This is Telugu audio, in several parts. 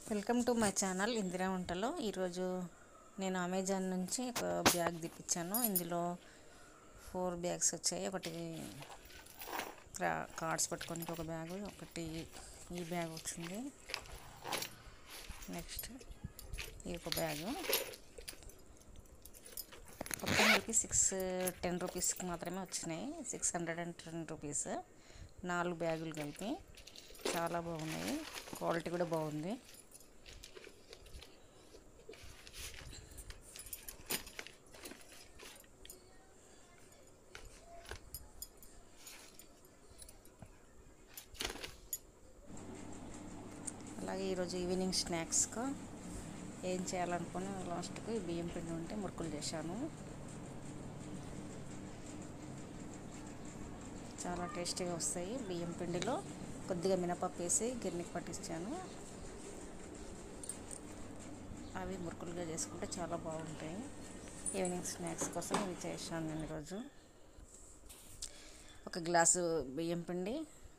Welcome to my channel Indira వంటలో. ఈరోజు నేను అమెజాన్ నుంచి ఒక బ్యాగ్ తెప్పించాను. ఇందులో 4 బ్యాగ్స్ వచ్చాయి. ఒకటి కార్డ్స్ పట్టుకోనికి ఒక బ్యాగు, ఒకటి ఈ బ్యాగ్ వచ్చింది. నెక్స్ట్ ఈ ఒక బ్యాగు. మొత్తం కలిపి 610 రూపీస్కి మాత్రమే వచ్చినాయి. 610 రూపీస్ 4 బ్యాగులు కలిపి. చాలా బాగున్నాయి, క్వాలిటీ కూడా బాగుంది. అలాగే ఈరోజు ఈవినింగ్ స్నాక్స్గా ఏం చేయాలనుకుని లాస్ట్కి బియ్యం పిండి ఉంటే మురుకులు చేశాను. చాలా టేస్టీగా వస్తాయి. బియ్యం పిండిలో కొద్దిగా మినపప్పు వేసి గిన్నెకి పట్టించాను. అవి మురుకులుగా చేసుకుంటే చాలా బాగుంటాయి. ఈవినింగ్ స్నాక్స్ కోసం ఇవి చేశాను నేను ఈరోజు. ఒక గ్లాసు బియ్యం పిండి,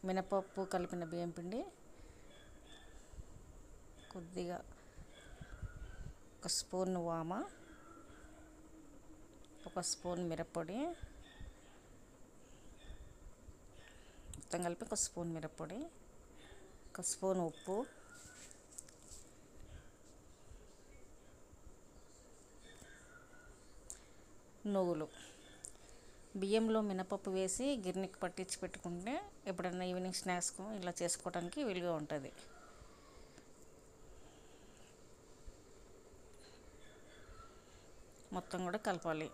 మినపప్పు కలిపిన బియ్యం పిండి, కొద్దిగా ఒక స్పూన్ వామ, ఒక స్పూన్ మిరప్పొడి, మొత్తం కలిపి ఒక స్పూన్ మిరప్పొడి, ఒక స్పూన్ ఉప్పు, నువ్వులు. బియ్యంలో మినపప్పు వేసి గిన్నెకి పట్టించి పెట్టుకుంటే ఎప్పుడైనా ఈవినింగ్ స్నాక్స్కు ఇలా చేసుకోవడానికి వీలుగా ఉంటుంది. మొత్తం కూడా కలపాలి.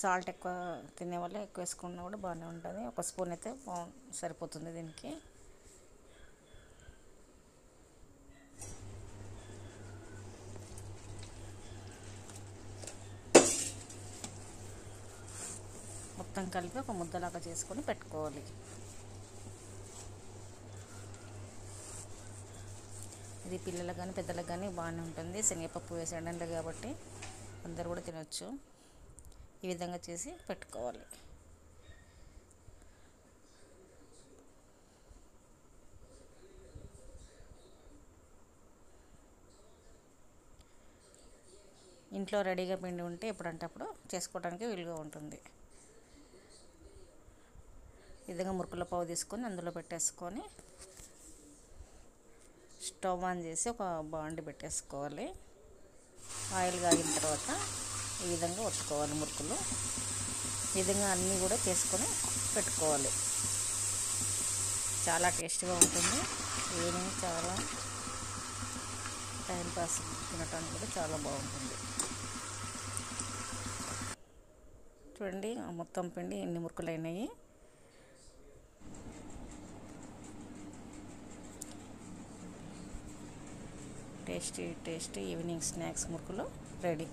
సాల్ట్ ఎక్కువ తినే వల్ల ఎక్కువ వేసుకున్నా కూడా బాగానే ఉంటుంది. ఒక స్పూన్ అయితే సరిపోతుంది దీనికి. మొత్తం కలిపి ఒక ముద్దలాగా చేసుకొని పెట్టుకోవాలి. ఇది పిల్లలకు కానీ పెద్దలకు కానీ బాగానే ఉంటుంది. శనగపప్పు వేసాడంటే కాబట్టి అందరు కూడా తినొచ్చు. ఈ విధంగా చేసి పెట్టుకోవాలి. ఇంట్లో రెడీగా పిండి ఉంటే ఎప్పుడంటే అప్పుడు చేసుకోవడానికి వీలుగా ఉంటుంది. ఈ విధంగా మురుకుల పావు తీసుకొని అందులో పెట్టేసుకొని స్టవ్ ఆన్ చేసి ఒక బాండి పెట్టేసుకోవాలి. ఆయిల్ కాగిన తర్వాత ఈ విధంగా ఒత్తుకోవాలి మురుకులు. ఈ విధంగా అన్నీ కూడా చేసుకొని పెట్టుకోవాలి. చాలా టేస్ట్గా ఉంటుంది. ఈవినింగ్ చాలా టైంపాస్ తినడానికి కూడా చాలా బాగుంటుంది. చూడండి, మొత్తం పిండి ఎన్ని మురుకులు అయినాయి. టేస్టీ ఈవినింగ్ స్నాక్స్ మురుకులు రెడీ.